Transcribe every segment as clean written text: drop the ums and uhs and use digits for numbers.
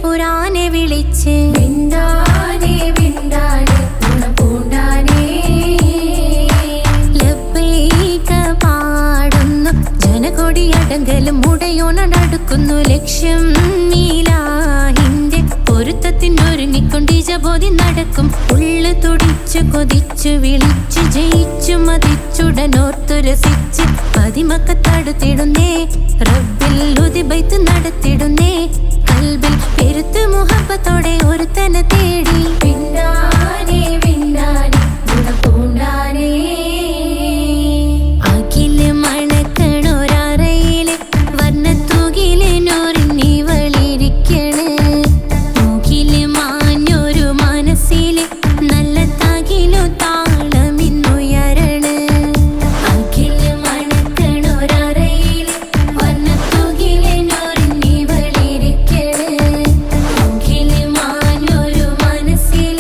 പുരാനെ വിളിച്ച് വിണ്ടാനെ വിണ്ടാനെ ഗുണപൂണ്ടാനെ ലബ്ബൈക പാടുന്നു ജനകൊടിയടങ്കലും മുടയോണടുക്കുന്നു ലക്ഷ്യം നീലാഹിന്റെ പൊരുത്തത്തിനൊരുങ്ങിക്കൊണ്ട് ജബോധി നടക്കും ഉള്ളു തുടിച്ചു കൊതിച്ചു വിളിച്ചു ജയിച്ചു മതിച്ചുടനോർത്തു രസിച്ച് പതിമക്കത്തടുത്തിടുന്നേ റബ്ബിൽ ഉദിബൈത്ത് നടത്തിടുന്നേ കൽബിൽ പെരുത്ത് മുഹബത്തോടെ ഒരുത്തനെ തേടി വിണ്ടാനെ വിണ്ടാനെ ഗുണപൂണ്ടാനെ അഖില് മണക്കണൊരറയില് വർണ്ണത്തൂകില് നൂറിനി വളിരിക്കണ് മൂക്കില് മാഞ്ഞൊരു മനസ്സില് നല്ല തകിലു താളമിന്നുയരണ് അഖില് മണക്കണൊരറയില് വർണ്ണത്തൂകില് നൂറിനി വളിരിക്കണ് മൂക്കില് മാഞ്ഞൊരു മനസ്സില്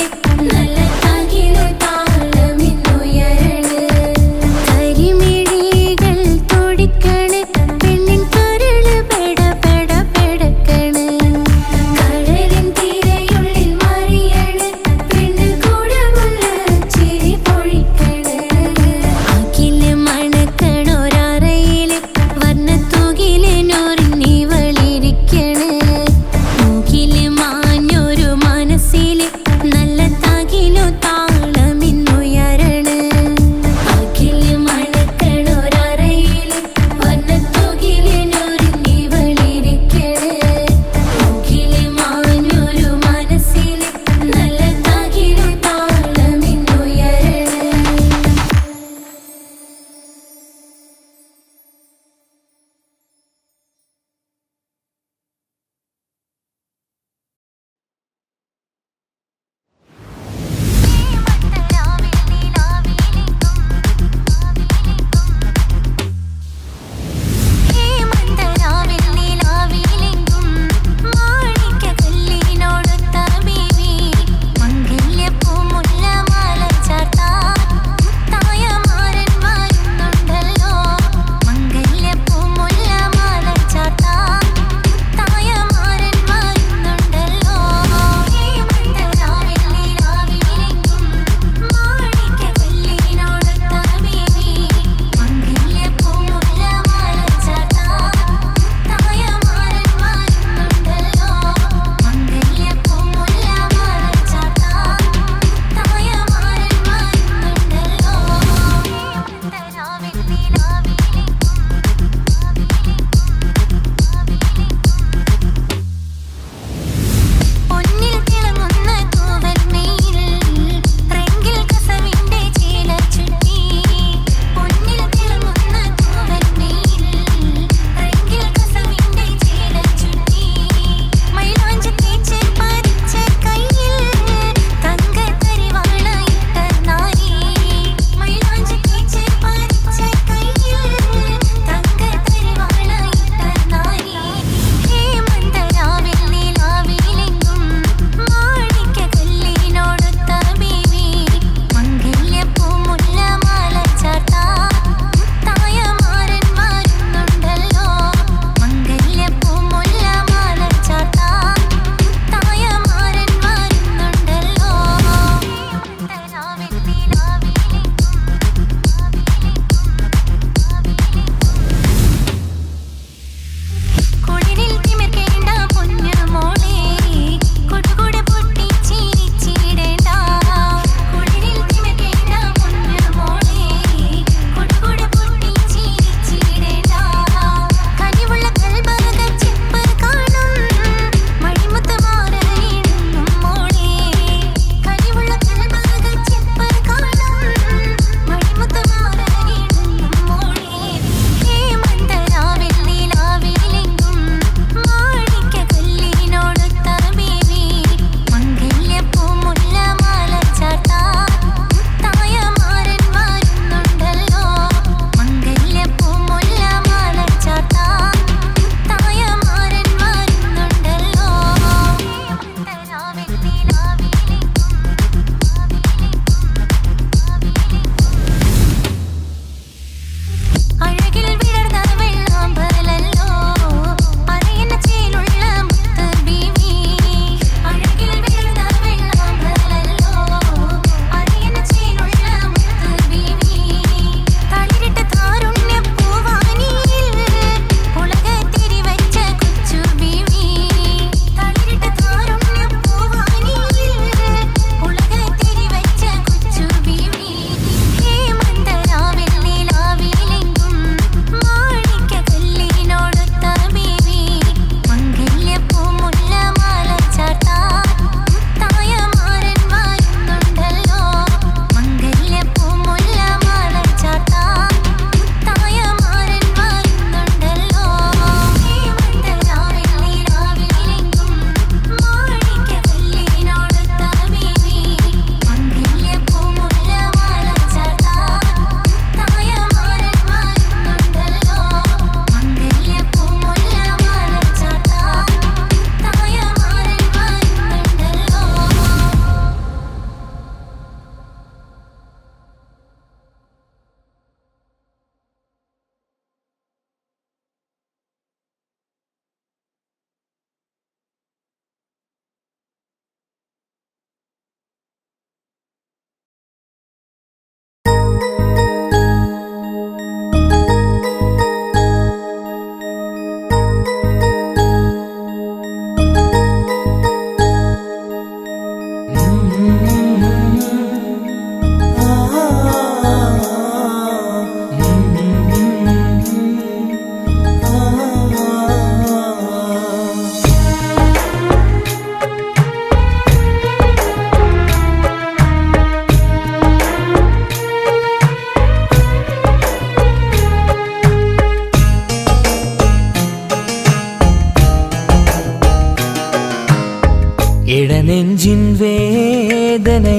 ഇടനെഞ്ചിൻ വേദനയറിഞ്ഞുവോ?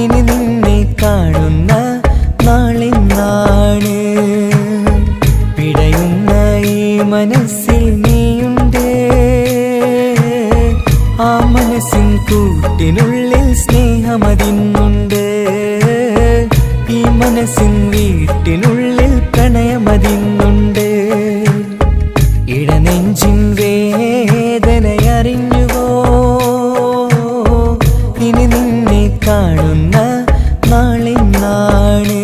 ഇനി നിന്നെ കാണുന്ന നാളിന്നാണ്. പിടയുന്ന ഈ മനസ്സിൽ നീയുണ്ട്. ആ മനസ്സിൻ കൂട്ടിനുള്ളിൽ സ്നേഹമതിന്നുണ്ട്. ഈ മനസ്സിൻ വീട്ടിനുള്ളിൽ പ്രണയമതിന്നുണ്ട്. ഇടനെഞ്ചിൻ വേദനയറിഞ്ഞുവോ? ഇനി നിന്നെ കാണുന്ന നാളിന്നാണ്.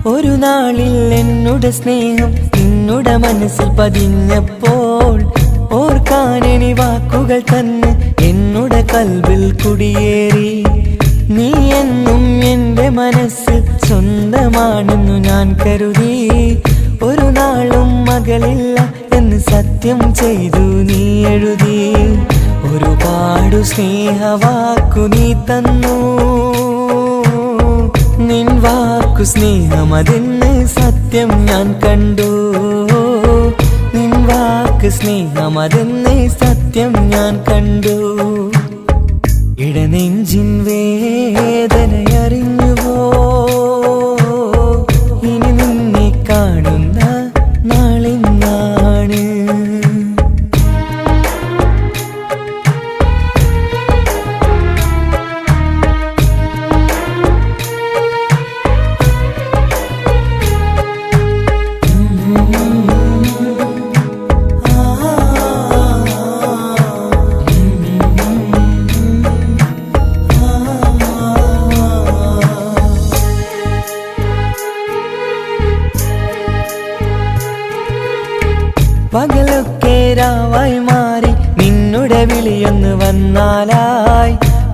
ഒരു നാളിൽ എന്നുടെ സ്നേഹം നിന്നുടെ മനസ്സിൽ പതിഞ്ഞപ്പോൾ ഓർക്കാനെനി വാക്കുകൾ തന്നെ എന്നുടെ കൽവിൽ കുടിയേറി. നീ എന്നും എൻ്റെ മനസ്സിൽ സ്വന്തമാണെന്നു ഞാൻ കരുതി. ഒരു നാളും മകളില്ല എന്ന് സത്യം ചെയ്തു നീ എഴുതി. ഒരുപാടു സ്നേഹവാക്കു നീ തന്നു. നിൻ വാക്കു സ്നേഹമതെന്ന് സത്യം ഞാൻ കണ്ടു. നിൻ വാക്ക് സ്നേഹമതെന്ന് സത്യം ഞാൻ കണ്ടു. ഇടനെഞ്ചിൻ വേദനയറിഞ്ഞുവോ? ഇനി നിന്നെ കാണുന്ന നാളിന്നാണ്. പകലൊക്കെ രാവായി മാറി നിന്നുടെ വിളിയൊന്ന് വന്നാലായി.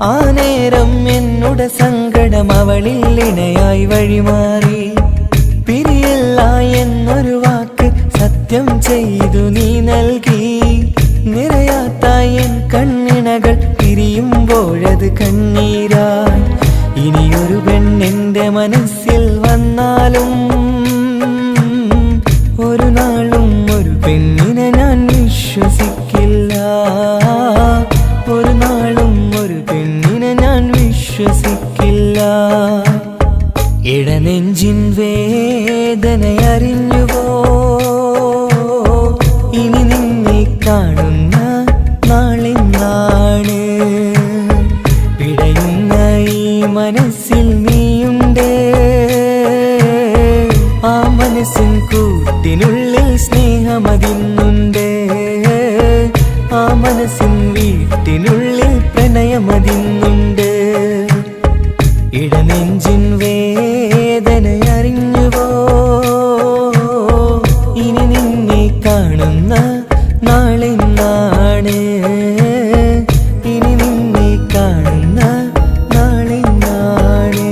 ആ നേരം എന്നുടെ സങ്കടം അവളിൽ ഇണയായി വഴിമാറി. പിരിയില്ല എന്നൊരു വാക്ക് സത്യം ചെയ്തു നീ നൽകി. നിറയാത്ത എൻ കണ്ണിണകൾ പിരിയുമ്പോഴത് കണ്ണീരായി. ഇനിയൊരു പെണ്ണെന്റെ മനസ്സിൽ വന്നാലും ഒരു നാളും ഒരു പെണ്ണിനെ ഞാൻ വിശ്വസിക്കില്ല. ഒരു നാളും ഒരു പെണ്ണിനെ ഞാൻ വിശ്വസിക്കില്ല. ഇടനെഞ്ചിൻ വേദനയറിഞ്ഞുവോ? ഇനി നിന്നെ കാണുന്ന നാളിന്നാണ്. പിടയുന്ന ഈ മനസ്സിൽ നീയുണ്ട്. ആ മനസ്സിൻ കൂട്ടിനുള്ളിൽ സ്നേഹമതിന്നുണ്ട്. ആ മനസ്സിൻ വീട്ടിനുള്ളിൽ പ്രണയമതിന്നുണ്ട്. ഇടനെഞ്ചിൻ വേദനയറിഞ്ഞുവോ? ഇനി നിന്നെ കാണുന്ന നാളിന്നാണ്. ഇനി നിന്നെ കാണുന്ന നാളിന്നാണ്.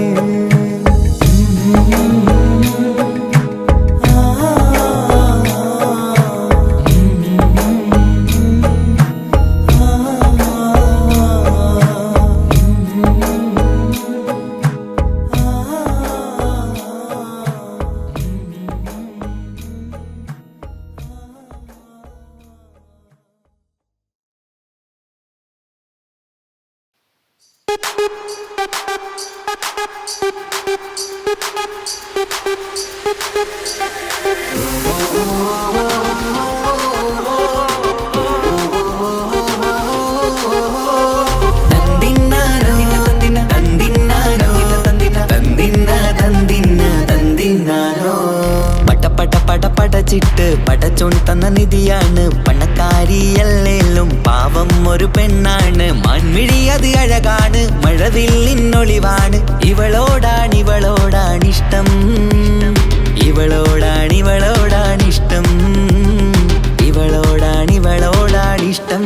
തന്തിന്നാരോ പടച്ചിട്ട് പടച്ചോൻ തന്ന നിധിയാണ്. പണക്കാരിയല്ലേലും പാവം ഒരു പെണ്ണാണ്. മാൻമിഴി അത് അഴകാണ്, മഴവില്ലിന്നൊളിവാണ്. ഇവളോടാണിഷ്ടം, ഇവളോടാണിഷ്ടം, ഇവളോടാണിഷ്ടം.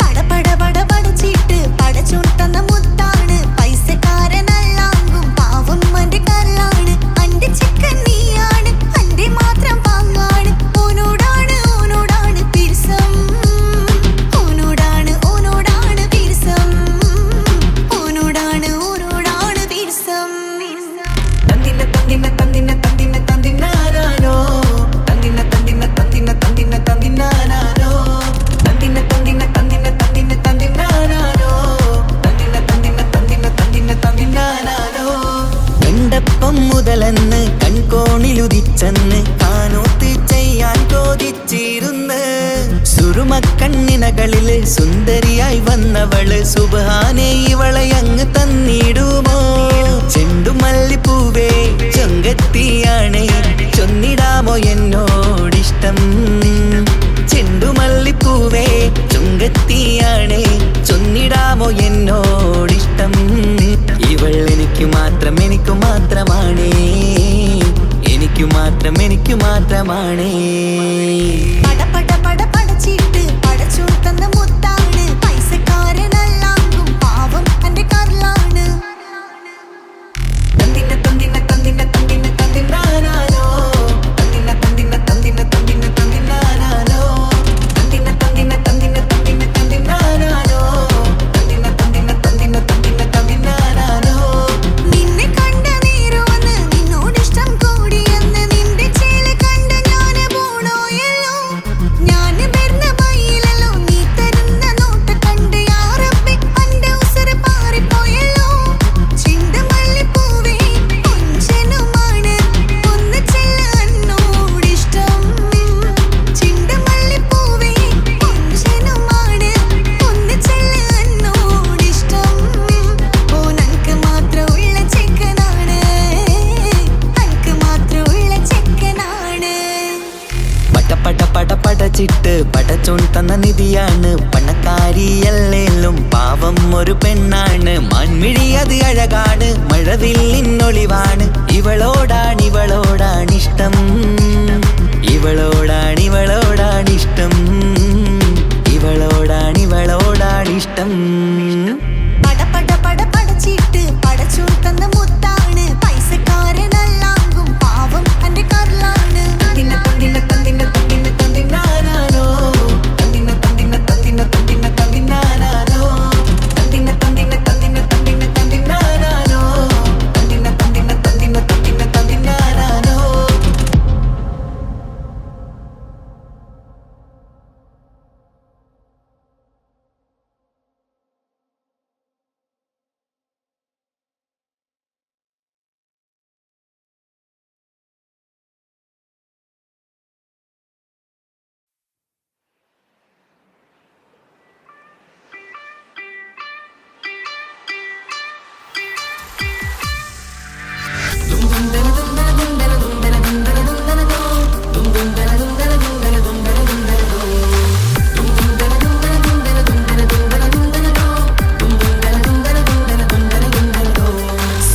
പടപട പടപടച്ചിട്ട് പടച്ചോൻ തന്ന മുത്താണ്. പൈസക്കാരനല്ലാങ്കും പാവം അന്റെ കരളാണ്. അന്റെ ചിക്കൻ നീയാണ്, അന്റെ മാത്രം പാങ്ങാണ്. ഓനോടാണ് പിരിസം, ഓനോടാണ് പിരിസം, ഓനോടാണ് പിരിസം. തന്തിന തന്തിന തന്തിന തന്തിന തന്തിനാനോ, തന്തിന തന്തിന തന്തിന തന്തിന തന്തിനാനോ, തന്തിന തന്തിന തന്തിന തന്തിന തന്തിനാനോ, തന്തിന തന്തിന തന്തിന തന്തിന തന്തിനാനോ. കണ്ടപ്പം മുതലെന്ന് കൺകോണിലുദിച്ചെന്ന് കാനോത്ത് ചെയ്യാൻ കോതിച്ചിരുന്ന്. സുറുമക്കണ്ണിനകളില് സുന്ദരിയായി വന്നവള് സുബ്ഹാനേ ഇവളെ അങ്ങ് തന്നിടുമോ? ചെണ്ടുമല്ലിപ്പൂവേ ചൊങ്കത്തിയാണേ, ചൊന്നിടാമോ എന്നോടിഷ്ടം? ചെണ്ടുമല്ലിപ്പൂവേ ചൊങ്കത്തിയാണേ, ചൊന്നിടാമോ എന്നോടിഷ്ടം? ഇവൾ എനിക്ക് മാത്രം, എനിക്ക് മാത്രമാണേ, എനിക്ക് മാത്രം, എനിക്ക് മാത്രമാണേ. പടപട പടപടച്ചിട്ട് പടച്ചോൻ തന്ന മുത്താണ്. പൈസക്കാരനല്ലാങ്കും പാവം അന്റെ കരളാണ്. തന്തിന തന്തിന തന്തിന തന്തിന തന്തിനാനോ, തന്തിന തന്തിന തന്തിന തന്തിന തന്തിനാനോ, തന്തിന തന്തിന തന്തിന തന്തിന തന്തിനാനോ, തന്തിന തന്തിന തന്തിന തന്തിന തന്തിനാനോ. നിന്നെ കണ്ട നേരമെന്ന് നിന്നോടിഷ്ടം കൂടിയെന്ന് നിന്റെ ചേല കണ്ട ഞാന് പോണോയല്ലോ. ഞാന് വരുന്ന വഴിയിലല്ലോ നീ തരുന്ന നോട്ട കണ്ട് യാ റബ്ബി അന്റെ ഉസറ് പാറിപ്പോയല്ലോ. ചെണ്ടുമല്ലിപ്പൂവേ കൊഞ്ചനുമാണ്, ഒന്ന് ചെല്ല എന്നോടിഷ്ടം. ചെണ്ടുമല്ലിപ്പൂവേ കൊഞ്ചനുമാണ്, ഒന്ന് ചെല്ല എന്നോടിഷ്ടം. ഓനക്ക് മാത്രമുള്ള ചെക്കനാണ്, അനക്ക് മാത്രമുള്ള ചെക്കനാണ്. പടപട പടപടച്ചിട്ട് പടച്ചോൻ തന്ന നിധിയാണ്. പണക്കാരിയല്ലേലും പാവം ഒരു പെണ്ണാണ്. മാൻമിഴി അത് അഴകാണ്, മഴവില്ലിന്നൊളിവാണ്. ഇവളോടാണിഷ്ടം, ഇവളോടാണിഷ്ടം, ഇവളോടാണിഷ്ടം. പടപട പടപടച്ചിട്ട് പടച്ചോൻ തന്ന മുത്താണ്. പൈസക്കാരനല്ലാങ്കും പാവം അന്റെ കരളാണ്. തന്തിന തന്തിന തന്തിന തന്തിന തന്തിനാനോ, തന്തിന തന്തിന തന്തിന തന്തിന തന്തിനാനോ, തന്തിന തന്തിന തന്തിന തന്തിന തന്തിനാനോ, തന്തിന തന്തിന തന്തിന തന്തിന തന്തിനാനോ.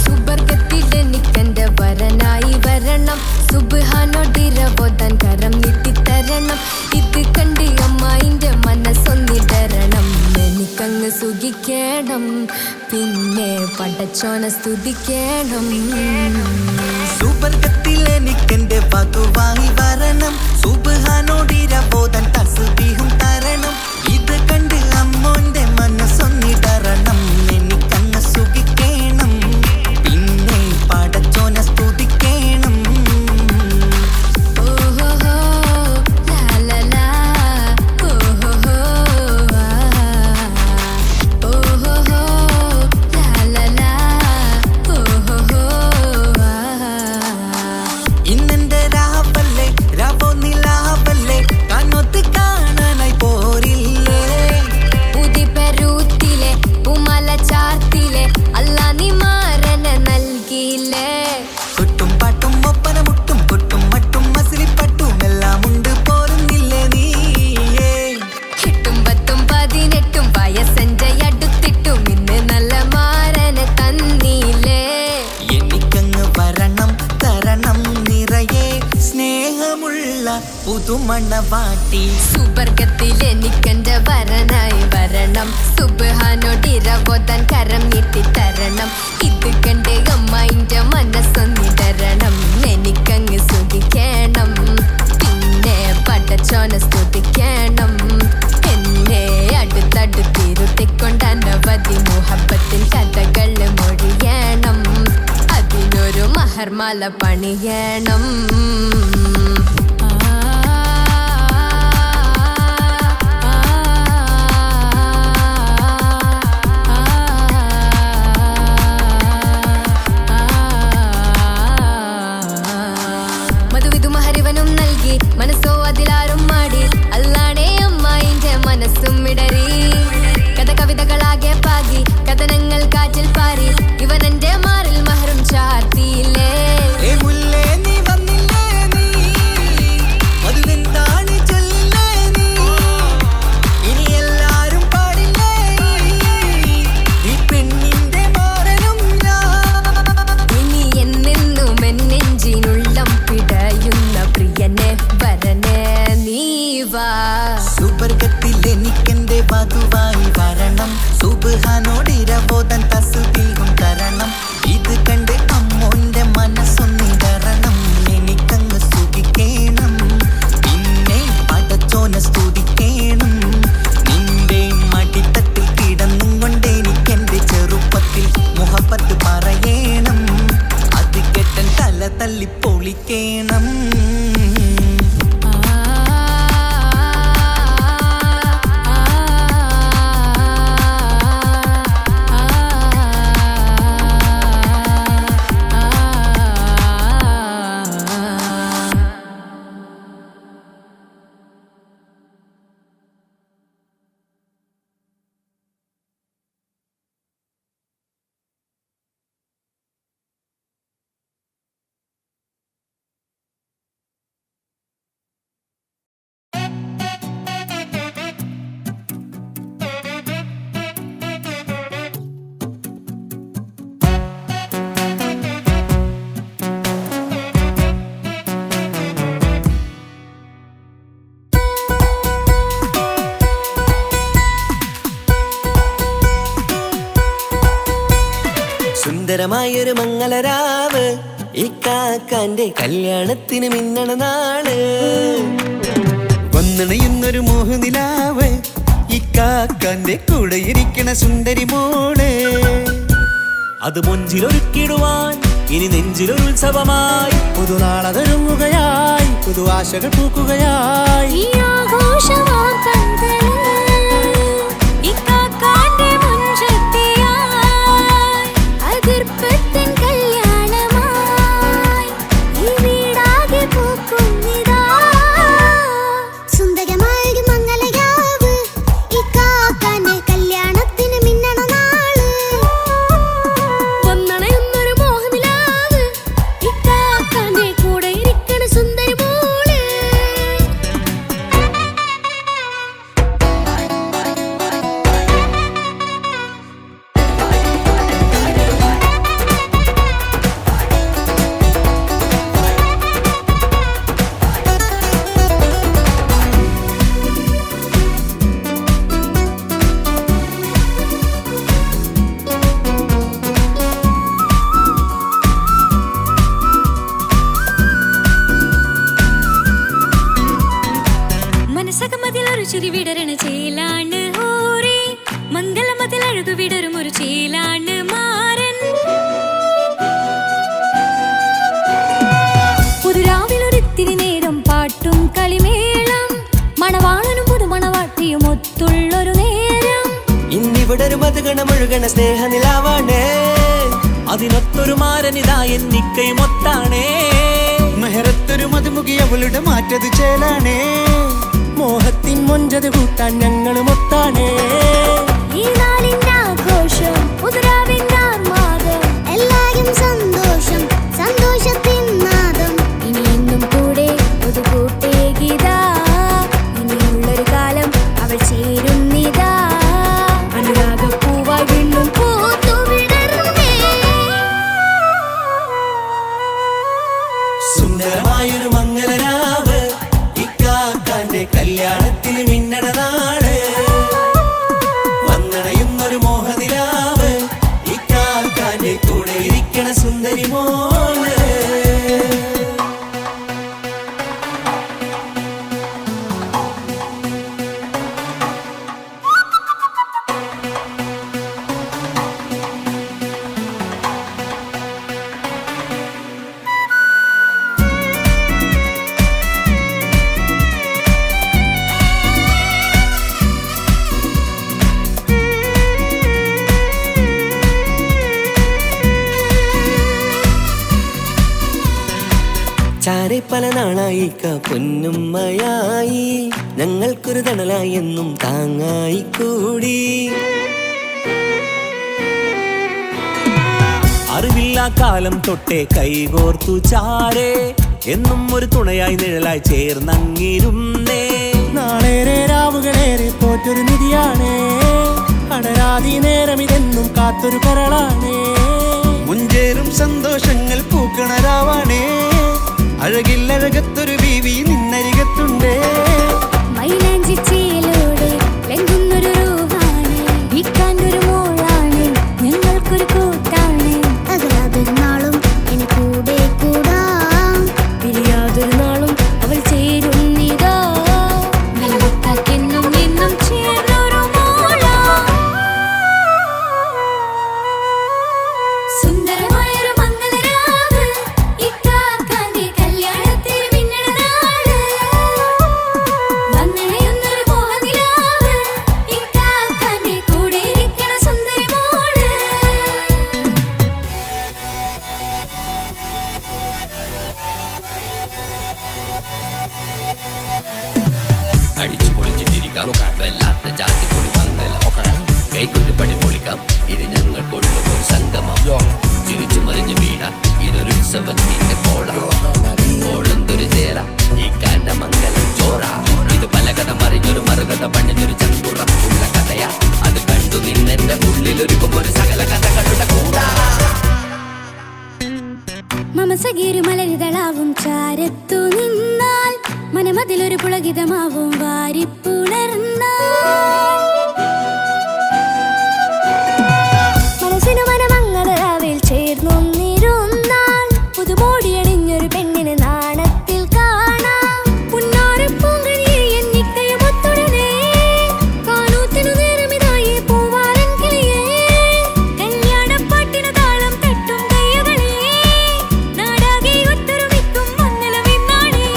സുബർഗത്തിലെനിക്കെന്റെ വരനായി വരണം. സുബ്ഹാനോടിരവോദൻ കരം നീട്ടിത്തരണം. ഇത് കണ്ട് അമ്മായിന്റെ മനസ്സൊന്നിടരണം. എനിക്കങ്ങ് സുഖിക്കണം, പിന്നെ പടച്ചോനെ സ്തുതിക്കണം. സുബർഗത്തിലെനിക്കെന്റെ വധുവായി വരണം. സുബ്ഹാനോടിരവോദൻ തസ്ബീഹും തരണം. ഇത് കണ്ട് അമ്മോന്റെ മനസ്സൊന്നിടരണം. എനിക്കങ്ങ് സുഖിക്കണം, പിന്നെ പടച്ചോനെ സ്തുതിക്കണം. ഓഹോഹോ ലാ ലാ ലാ, ഓഹോഹോ ആ, ഓഹോഹോ ലാ ലാ ലാ, ഓഹോഹോ ആ. ഇന്നെന്റെ രാവല്ലേ, രാവോ നിലാവല്ലേ, കണ്ണൊത്ത് കാണാനായി പോരില്ലേ? ഉദിപെരൂത്തിലെ ഉമല ചാർത്തിലെ അല്ലാ നീ മാറനെ നൽകിയില്ലേ. കൊട്ടും പാട്ടും ഒപ്പന മുട്ടും കൊട്ടും മട്ടും മസിലിപ്പട്ടും മണവാട്ടി. സുബർഗത്തിൽ എനിക്കെന്റെ വരനായി വരണം. സുബ്ഹാനോടിരവോതാൻ കരം നീട്ടിത്തരണം. ഇത് കണ്ട് അമ്മായിന്റെ മനസ്സൊന്നിടരണം. എനിക്കങ്ങ് സുഖിക്കണം, പിന്നെ പടച്ചോനെ സ്തുതിക്കണം. എന്നെ അടുത്തടുത്തിരുത്തിക്കൊണ്ട് അനവധി മുഹബത്തിൻ കഥകൾ മൊഴിയണം. അതിനൊരു മഹർമാല പണിയണം. മനസ്സോ അതിലാരും മാടി അല്ലാണേ അമ്മായിന്റെ മനസ്സും ഇടറി. കഥ കവിതകളാകെ പാകി കഥനങ്ങൾ കാറ്റിൽ പാറി. ഇവനെന്റെ മാറിൽ മഹറും ചാർത്തിയില്ലേ. ഇനി എന്നെന്നും എന്നെഞ്ചിനുള്ളം പിടയുന്ന പ്രിയനെ വരനെ നീ വാ. സുബർഗത്തിൽ എനിക്കെന്റെ വധുവായി വരണം. സുബ്ഹാനോടിരവോതാൻ തസ്ബീഹും തരണം. ഇത് കണ്ട് അമ്മോന്റെ മനസ്സൊന്നിടരണം. എനിക്കങ്ങ് സുഖിക്കണം, പിന്നെ പടച്ചോനെ സ്തുതിക്കണം. നിന്റെ മടിത്തട്ടിൽ കിടന്നും കൊണ്ട് എനിക്കെന്റെ ചെറുപ്പത്തിൽ മുഹബത്ത് പറയണം. അത് കെട്ടൻ തല തല്ലി പൊളിക്കണം. സുന്ദരമായൊരു മംഗളരാവ്, ഇക്കാക്കാന്റെ കല്യാണത്തിന് മിന്നണ നാള്. വന്നണയുന്നൊരു മോഹനിലാവ്, ഇക്കാക്കാന്റെ കൂടെ ഇരിക്കണ സുന്ദരി മോള്. അത് മൊഞ്ചിലൊരുക്കിടുവാൻ ഇനി നെഞ്ചിലൊരു ഉത്സവമായി. പുതുനാളതൊരുങ്ങുകയായി, പുതു ആശകൾ പൂക്കുകയായി. ചിരിവിടരണ ചേലാണ് ഹോറി, മംഗളമതിൽ അഴകു വിടരും ഒരു ചേലാണ് മാരൻ. പുതുരാവിലൊരിത്തിരി നേരം പാട്ടും കളിമേളം, മണവാളനും പുതുമണവാട്ടിയും ഒത്തുള്ളൊരു നേരം. ഇന്നിവിടെ ഒരു മധുഗണമൊഴുകണ സ്നേഹനിലാവാണ്. അതിനൊത്തൊരു മാരനിതാ എന്നിക്കയും ഒത്താണേ. മെഹറത്തൊരു മധുമുഖി അവളുടെ മാറ്റത് ചേലാണേ. മോഹത്തിൻ മൊഞ്ചത് കൂട്ടാൻ ഞങ്ങളും ഒത്താണേ. ഈ നാളിന്റെ ആഘോഷം, പുതുരാവിന്റെ ആർമാദം, എല്ലാരും സന്തോഷം, സന്തോഷത്തിൻ നാദം. ഇനി എന്നും കൂടെ പുതുകൂട്ടേ ഗീതാ. ഇനിയുള്ളൊരു കാലം അവൾ ചേരുന്നിതാ. അനുരാഗപ്പൂവായി വീണ്ടും പൂത്തുവിടർന്നേ. സുന്ദരമായൊരു മംഗളരാവ്, ഇക്കാ ചാരെ പല നാളായി പൊന്നുമ്മയായി ഞങ്ങൾക്കൊരു തണലായി എന്നും താങ്ങായി കൂടി അറിവില്ലാ കാലം തൊട്ടേ കൈകോർത്തു ചാരേ എന്നും ഒരു തുണയായി നിഴലായി ചേർന്നങ്ങിരുന്നേ നാളേറെ രാവുകളേറെ പോറ്റൊരു നിധിയാണേ അടരാതി നേരം ഇതെന്നും കാത്തൊരു കരളാണേ മുഞ്ചേറും സന്തോഷങ്ങൾ പൂക്കണരാവാണേ അഴകില്ലഴകത്തൊരു ബീവി നിന്നരികത്തുണ്ടേ മൈലാഞ്ചി ചേലോടെ ലംഘുന്നൊരു രൂപാണ് ഇക്കാണ്ടൊരു മോളാണ് ഞങ്ങൾക്കൊരു കൂട്ടാണ് അകലാതൊരു നാളും ഇനി കൂടെ കൂടാം പിരിയാതൊരു നാളും അവൾ ചേരുന്നിതാ നൽകക്കെന്നും എന്നും ചേർന്നൊരു മോള സുന്ദരമായൊരു മംഗളരാവ് ഇക്കാക്കാന്റെ കല്യാണത്തിന് മിന്നണനാള് വന്നണയുന്നൊരു മോഹനിലാവ് ഇക്കാക്കാന്റെ കൂടെ ഇരിക്കണ സുന്ദരി മോള് അടിച്ചു പൊളിച്ചിട്ടിരിക്കാം വല്ലാത്ത ജാതി പൊളി മംഗലം കൈകൊണ്ട് പണി പൊളിക്കാം ഇത് ഞങ്ങൾ കൊള്ളും ഒരു സംഗമം ചിരിച്ചു മറിഞ്ഞു വീണ ഇതൊരു ഉത്സവത്തിന്റെ കോളന്തൊരു ചേര ഈ കാണ്ട മംഗലം ചോറ ഇത് പല കഥ മറിഞ്ഞൊരു മറുകഥ പണിഞ്ഞൊരു ചങ്കുറപ്പുള്ള കഥയാ അത് കണ്ടു നിന്നെന്റെ ഉള്ളിലൊരുക്കും ഒരു സകല കഥകളുടെ കൂടാ മമസഗീരു മലരിതളാവും ചാരത്തു നിന്നാൽ മനമതിലൊരു പുളകിതമാവും വാരിപ്പുണർന്നാൽ മനസ്സിനു മനമംഗളരാവിൽ ചേർന്നൊന്നിരുന്നാൽ പുതുമോടിയണിഞ്ഞൊരു പെണ്ണിന് നാണത്തിൽ കാണാം പുന്നാരപ്പൂങ്കനിയെ എന്നിക്കയും ഒത്തുടനെ കാനൂത്തിനു നേരമിതായി പൂവാലൻ കിളിയേ കല്യാണപ്പാട്ടിന് താളം തട്ടും കയ്യുകളെ നാടാകെ ഒത്തൊരുമിക്കും മംഗളമെന്നാണേ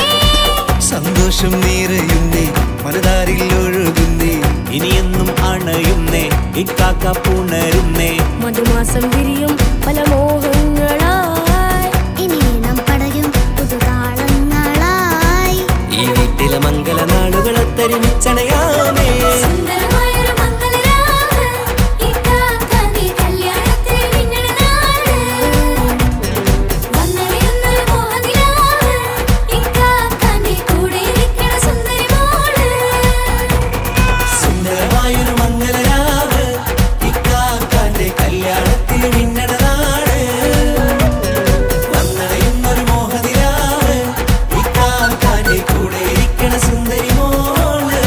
സന്തോഷം നിറയുന്നേ മനതാരിൽ ഒഴുകുന്നേ ഇനിയെന്നും അണയുന്നേ ഇക്കാക്ക പുണരുന്നേ മധുമാസം വിരിയും പല മോഹങ്ങളായി ഇനി നാം പടരും പുതുതാളങ്ങളായി ഈ വീട്ടിലെ മംഗല നാളുകളെ തരിച്ചണയാമേ സുന്ദരമായൊരു മംഗളരാവ് ഇക്കാക്കാന്റെ കല്യാണത്തിന് മിന്നണനാള് വന്നണയുന്നൊരു മോഹനിലാവ് ഇക്കാക്കാന്റെ കൂടെ ഇരിക്കണ സുന്ദരി മോള് സുന്ദരമായൊരു മംഗലരാവ് ഇക്കാക്കാന്റെ കല്യാണത്തിൽ മിന്നണനാട് വന്നടയുന്നൊരു മോഹനിലാവ് ഇക്കാക്കാന്റെ കൂടെ ഇരിക്കണ സുന്ദരി മോള്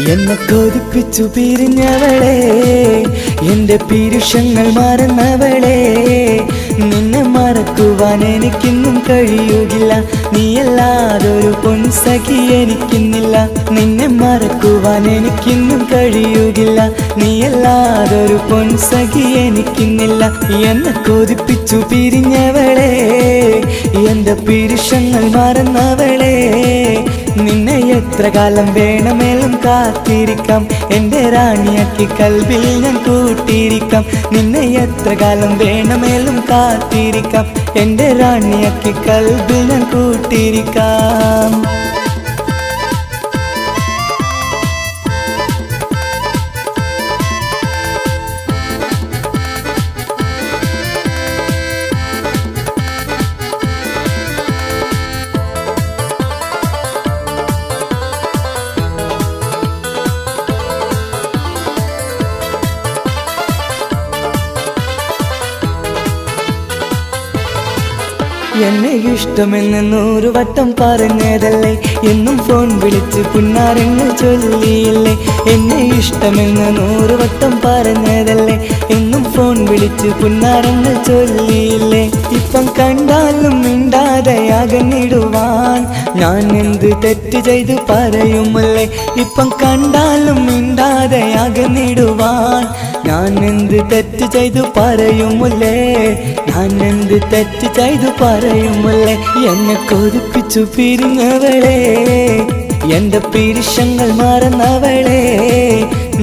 എന്നെ കൊതിപ്പിച്ചു പിരിഞ്ഞവളെ എന്റെ പീരുഷങ്ങൾ മറന്നവളെ നിന്നെ മറക്കുവാൻ എനിക്കിന്നും കഴിയുകില്ല നീയല്ലാതൊരു പൊൻസഖി എനിക്കിന്നില്ല നിന്നെ മറക്കുവാൻ എനിക്കിന്നും കഴിയുകില്ല നീയല്ലാതൊരു പൊൻസഖി എനിക്കിന്നില്ല എന്നെ കൊതിപ്പിച്ചു പിരിഞ്ഞവളെ എന്റെ പീരുഷങ്ങൾ മറന്നവളെ നിന്നെ എത്ര കാലം വേണമെങ്കിലും കാത്തിരിക്കാം എന്റെ റാണിയാക്കി കൽവിൽ ഞാൻ കൂട്ടിയിരിക്കാം നിന്നെ എത്ര കാലം വേണമെങ്കിലും കാത്തിരിക്കാം എന്റെ റാണിയാക്കി കൽവിൽ ഞാൻ കൂട്ടിയിരിക്കാം എന്നെ ഇഷ്ടമെന്ന് 100 വട്ടം പറഞ്ഞതല്ലേ, എന്നും ഫോൺ വിളിച്ച് പുന്നാരങ്ങൾ ചൊല്ലിയില്ലേ. എന്നെ ഇഷ്ടമെന്ന് 100 വട്ടം പറഞ്ഞതല്ലേ, എന്നും ഫോൺ വിളിച്ച് പുന്നാരങ്ങൾ ചൊല്ലിയില്ലേ. ഇപ്പം കണ്ടാലും മിണ്ടാതെ അകന്നിടുവാൻ ഞാൻ എന്ത് തെറ്റ് ചെയ്ത് പറയുമല്ലേ. ഇപ്പം കണ്ടാലും മിണ്ടാതെ അകന്നിടുവാൻ ഞാൻ എന്ത് തെറ്റ് ചെയ്തു പറയുമല്ലേ. ഞാൻ എന്ത് തെറ്റ് ചെയ്തു പറയുമല്ലേ. എന്നെ കൊതിപ്പിച്ചു പിരിഞ്ഞവളെ, എന്റെ പിരിശങ്ങൾ മറന്നവളെ.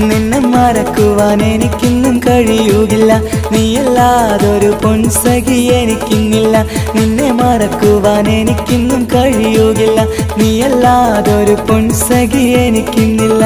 നിന്നെ മറക്കുവാൻ എനിക്കിന്നും കഴിയുകില്ല, നീയല്ലാതൊരു പൊൻസഖി എനിക്കിന്നില്ല. നിന്നെ മറക്കുവാൻ എനിക്കിന്നും കഴിയുകില്ല, നീയല്ലാതൊരു പൊൻസഖി എനിക്കിന്നില്ല.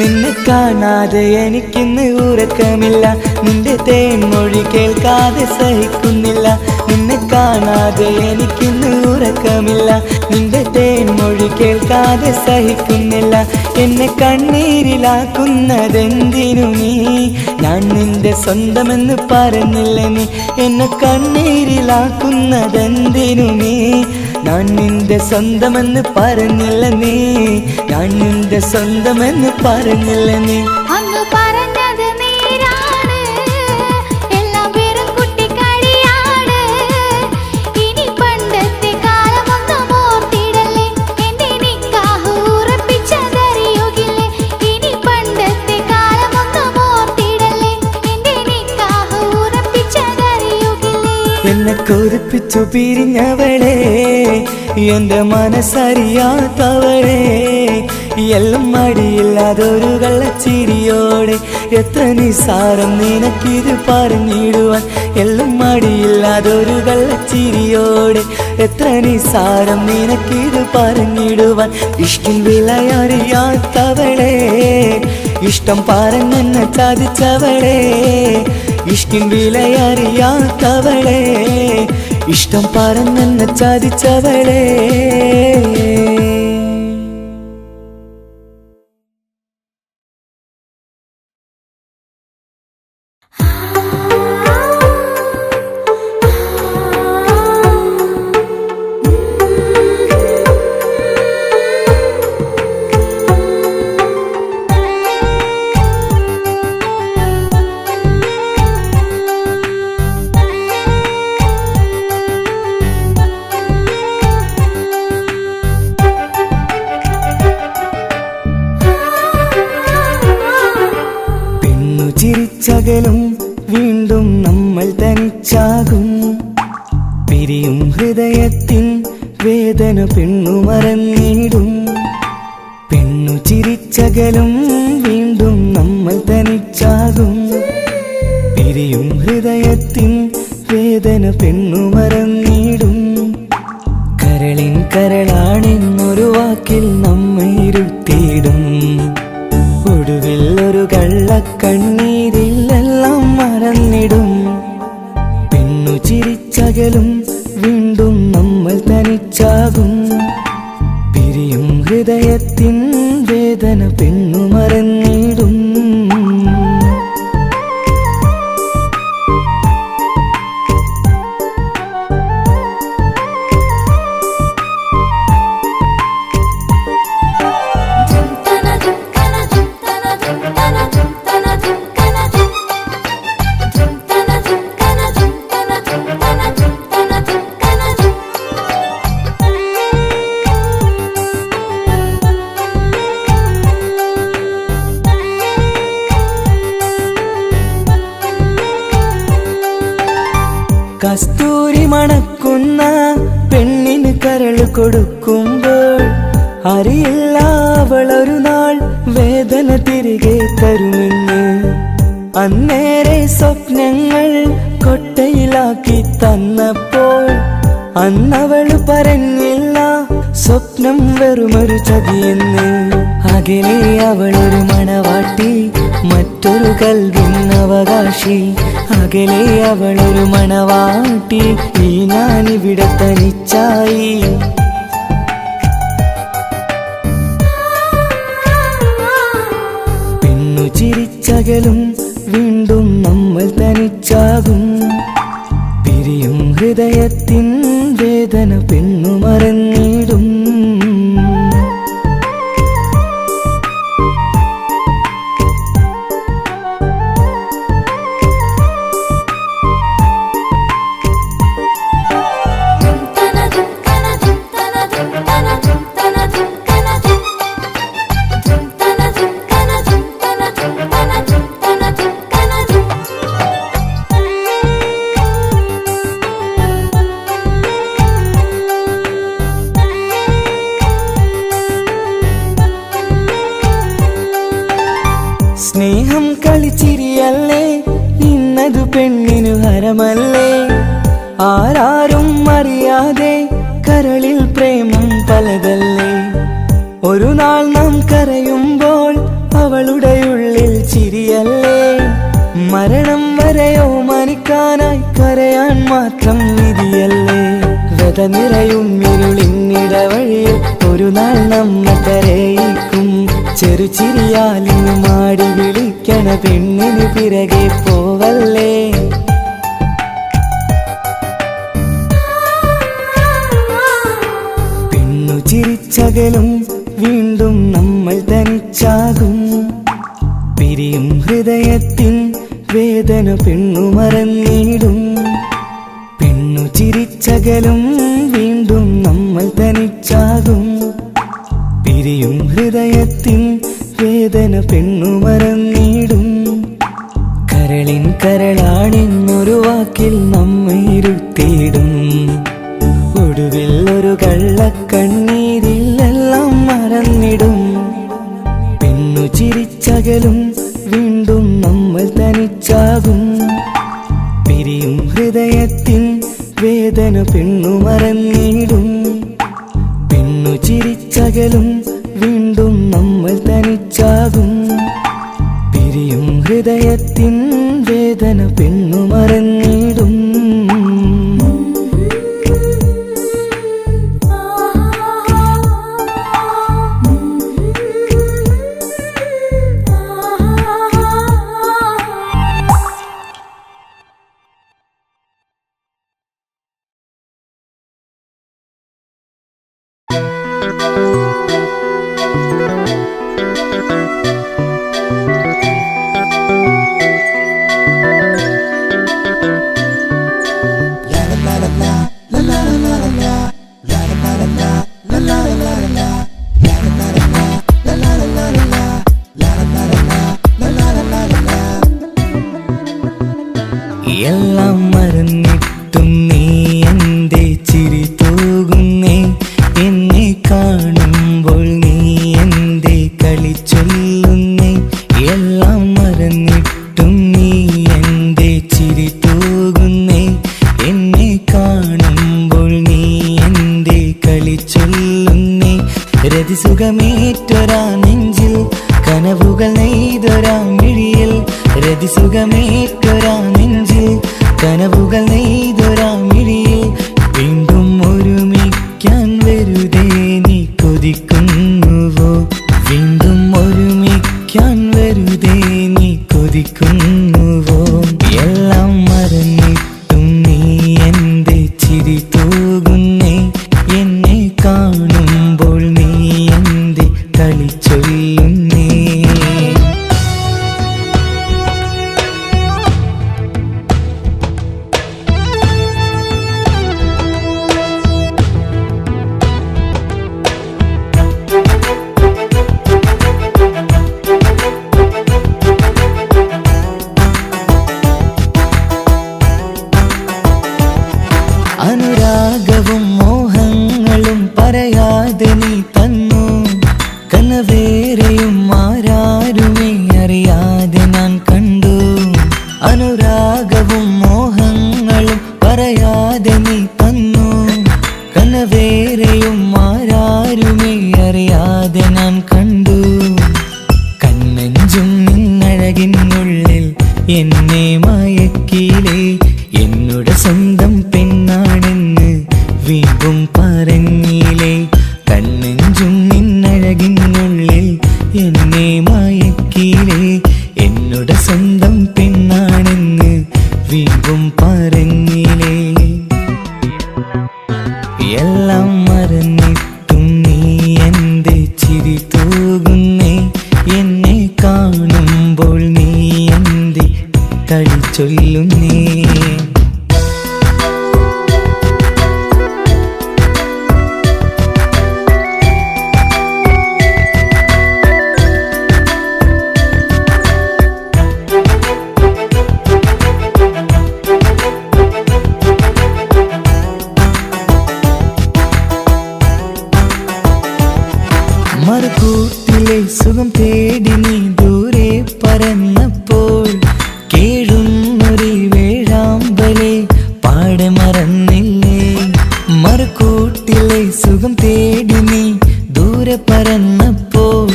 നിന്നെ കാണാതെ എനിക്കിന്ന് ഉറക്കമില്ല, നിന്റെ തേൻമൊഴി കേൾക്കാതെ സഹിക്കുന്നില്ല. നിന്നെ കാണാതെ എനിക്കിന്ന് ഉറക്കമില്ല, നിന്റെ തേൻമൊഴി കേൾക്കാതെ സഹിക്കുന്നില്ല. എന്നെ കണ്ണീരിലാക്കുന്നതെന്തിനു നീ, ഞാൻ നിന്റെ സ്വന്തമെന്ന് പറഞ്ഞില്ല നീ. എന്നെ കണ്ണീരിലാക്കുന്നതെന്തിനു നീ, ഞാൻ നിന്റെ സ്വന്തമെന്ന് പറഞ്ഞില്ല നീ. ഞാൻ നിന്റെ സ്വന്തമെന്ന് പറഞ്ഞില്ല നീ. അന്ന് പറഞ്ഞത് നേരാണ്, എല്ലാം വെറും കുട്ടിക്കളിയാണ്. ഇനി പണ്ടത്തെ കാലമൊന്നും ഓർത്തിടല്ലേ, എന്റെ നിക്കാഹ് ഉറപ്പിച്ചതറിയുകില്ലേ. ഇനി പണ്ടത്തെ കാലമൊന്നും ഓർത്തിടല്ലേ, എന്റെ നിക്കാഹ് ഉറപ്പിച്ചതറിയുകില്ലേ. എന്നെ കൊതിപ്പിച്ചു പിരിഞ്ഞവളെ, എന്റെ മനസ്സറിയാത്തവളെ. എല്ലാം മടിയില്ലാതൊരു കള്ളച്ചിരിയോടെ, എത്ര നിസാരം നിനക്കിത് പറഞ്ഞിടുവാൻ. എല്ലാം മടിയില്ലാതൊരു കള്ളച്ചിരിയോടെ, എത്ര നിസാരം നിനക്കിത് പറഞ്ഞിടുവാൻ. ഇഷ്കിൻ വിലയറിയാത്തവളെ, ഇഷ്ടം പറഞ്ഞെന്നെ ചതിച്ചവളെ. ഇഷ്കിൻ വിലയറിയാത്തവളെ, ഇഷ്ടം പറഞ്ഞെന്നെ ചതിച്ചവളെ. ചിരിച്ചകലും വീണ്ടും നമ്മൾ തനിച്ചാകും. പിരിയും ഹൃദയത്തിൻ വേദന പെണ്ണു മറന്നിടും. പെണ്ണു ചിരിച്ചകലും വീണ്ടും നമ്മൾ തനിച്ചാകും. പിരിയും ഹൃദയത്തിൻ വേദന പെണ്ണു മറന്നിടും. കരളിൻ കരളാണെന്നൊരു വാക്കിൽ നമ്മെ ഇരുത്തിയിടും. ഒടുവിൽ ഒരു കള്ളക്കണ്ണീരിലെല്ലാം മറന്നിടും. പെണ്ണു ചിരിച്ചകലും വീണ്ടും നമ്മൾ തനിച്ചാകും. പിരിയും ഹൃദയത്തിൻ വേദന പെണ്ണു മറന്നിടും. കസ്തൂരി മണക്കുന്ന പെണ്ണിന് കരള് കൊടുക്കുമ്പോൾ അറിയില്ല അവളൊരു നാൾ വേദന തിരികെ തരുമെന്ന്. അന്നേരെ സ്വപ്നങ്ങൾ കൊട്ടയിലാക്കി തന്നപ്പോൾ അന്നവള് പറഞ്ഞില്ല സ്വപ്ന സ്വപ്നം വെറുമൊരു ചതിയെന്ന്. അകലെ അവളൊരു മണവാട്ടി, മറ്റൊരു കൽവിൻ അവകാശി. അകലെ അവളൊരു മണവാട്ടി, ഈ ഞാനിവിടെ തനിച്ചായി. പെണ്ണു ചിരിച്ചകലും വീണ്ടും നമ്മൾ തനിച്ചാകും. പിരിയും ഹൃദയത്തിൻ വേദന പെണ്ണു മറന്നിടും. സ്നേഹം കളിച്ചിരിയല്ലേ, ഇന്നതു പെണ്ണിനു ഹരമല്ലേ. ആരാരും അറിയാതെ കരളിൽ പ്രേമം പലതല്ലേ. ഒരു നാൾ നാം കരയുമ്പോൾ അവളുടെ ഉള്ളിൽ ചിരിയല്ലേ. മരണം വരെയോ മരിക്കാനായി കരയാൻ മാത്രം വിധിയല്ലേ. വ്യത നിറയും ഇരുളിന്നിടവഴിയിൽ ഒരു നാൾ നമ്മ കരയിക്കും. ചെറുചിരിയാലിന് മാടി വിളിക്കണ പെണ്ണിന് പിറകെ പോവല്ലേ. പെണ്ണു ചിരിച്ചകലും വീണ്ടും നമ്മൾ തനിച്ചാകും. പിരിയും ഹൃദയത്തിൻ വേദന പെണ്ണു മറന്നിടും. പെണ്ണു ചിരിച്ചകലും വീണ്ടും നമ്മൾ തനിച്ചാകും. പിരിയും ഹൃദയത്തിൻ വേദന പെണ്ണു മറന്നിടും. കരളിൻ കരളാണെന്നൊരു വാക്കിൽ നമ്മെ ഇരുത്തിയിടും. ഒടുവിൽ ഒരു കള്ളക്കണ്ണീരിൽ എല്ലാം മറന്നിടും. പെണ്ണു ചിരിച്ചകലും വീണ്ടും നമ്മൾ തനിച്ചാകും. പിരിയും ഹൃദയത്തിൻ വേദന പെണ്ണു മറന്നിടും. പെണ്ണു ചിരിച്ചകലും വീണ്ടും നമ്മൾ തനിച്ചാകും. പിരിയും ഹൃദയത്തിൻ വേദന പെണ്ണു മറന്നിടും. എല്ലാം മറന്നിട്ടും നീ എന്റെ ചിരി തൂകുന്നേ. എന്നെ കാണുമ്പോൾ നീ എന്റെ കളി ചൊല്ലുന്നേ. എല്ലാം മറന്നിട്ടും നീ എന്റെ ചിരി തൂകുന്നേ. എന്നെ കാണുമ്പോൾ നീ എന്റെ കളി ചൊല്ലുന്നേ. രതിസുഖമേറ്റൊരാ നെഞ്ചിൽ കനവുകൾ നെയ്തൊരാ മിഴിയിൽ. രതിസുഖമേറ്റൊരാ നെഞ്ചിൽ കനവുകൾ നെയ്തൊരാ മിഴിയിൽ. വീണ്ടും ഒരുമിക്കാൻ വെറുതെ നീ കൊതിക്കുന്നുവോ. വീണ്ടും ഒരുമിക്കാൻ വെറുതെ നീ കൊതിക്കുന്നുവോ. എല്ലാം മറന്നിട്ടും നീ എന്റെ ചിരി തൂകുന്നേ. എന്നെ കാണുമ്പോൾ നീ എന്റെ കളി ചൊല്ലുന്നേ. അനുരാഗവും മോഹങ്ങളും പറയാതെ നീ തന്നു. കനവേരെയും ആരാരുമേ അറിയാതെ ഞാൻ കണ്ടു. അനുരാഗവും മോഹങ്ങളും പറയാതെ നീ തന്നു. കനവേരെയും ആരാരുമേ എന്നെ മയക്കിയിലേ എന്നുടെ സ്വന്തം പെണ്ണാണെന്ന് വീണ്ടും പറഞ്ഞില്ലേ കണ്ണെഞ്ചും നിന്നഴകിനുള്ളിൽ എന്നെ മയക്കിയിലേ എന്നുടെ സ്വന്തം പെണ്ണാണെന്ന് വീണ്ടും പറഞ്ഞില്ലേ എല്ലാം മറന്നിട്ടും നീ എന്റെ ചിരി തൂകുന്നേ എന്നെ കാണുമ്പോൾ നീ എന്റെ കളി ചൊല്ലുന്നേ മറുകൂട്ടിലെ സുഖം തേടി നീ ദൂരെ പറന്നപ്പോൾ കേഴുന്നൊരു വേഴാമ്പലെ പാടെ മറന്നില്ലേ മറുകൂട്ടിലെ സുഖം തേടി നീ ദൂരെ പറന്നപ്പോൾ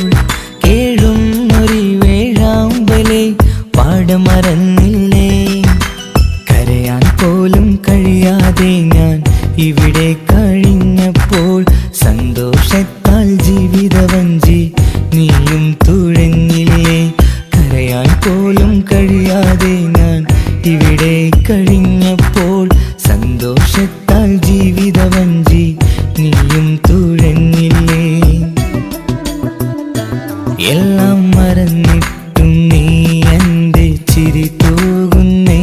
കേഴുന്നൊരു വേഴാമ്പലെ പാടെ മറന്നില്ലേ കരയാൻ പോലും കഴിയാതെ ഞാൻ ഇവിടെ കഴിഞ്ഞപ്പോൾ സന്തോഷത്താൽ ജീവിതവഞ്ചി നീയും തുഴഞ്ഞില്ലേ കരയാൻ പോലും കഴിയാതെ ഞാൻ ഇവിടെ കഴിഞ്ഞപ്പോൾ സന്തോഷത്താൽ ജീവിതവഞ്ചി നീയും തുഴഞ്ഞില്ലേ എല്ലാം മറന്നിട്ടും നീ എന്റെ ചിരി തൂകുന്നേ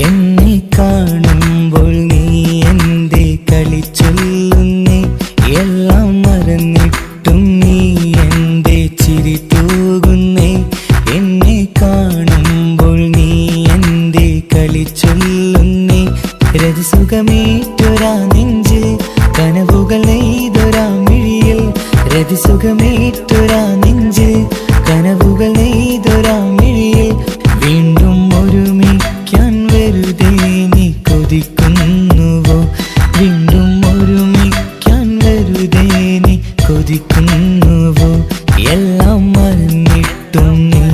എന്നെ കാണുമ്പോൾ നീ എന്റെ കളി ചൊല്ലുന്നേ എല്ലാം മറന്നിട്ടും നീ എന്റെ ചിരി തൂകുന്നേ എന്നെ കാണുമ്പോൾ നീ എന്റെ കളി ചൊല്ലുന്നേ രതിസുഖമേറ്റൊരാ നെഞ്ചിൽ കനവുകൾ നെയ്തൊരാ മിഴിയിൽ രതിസുഖമേറ്റൊരാ നെഞ്ചിൽ കനവുകൾ നെയ്തൊരാ മിഴിയിൽ വീണ്ടും ഒരുമിക്കാൻ വെറുതെ നീ കൊതിക്കുന്നുവോ വീണ്ടും ഒരുമിക്കാൻ വെറുതെ നീ കൊതിക്കുന്നുവോ എല്ലാം മറന്നിട്ടും നീ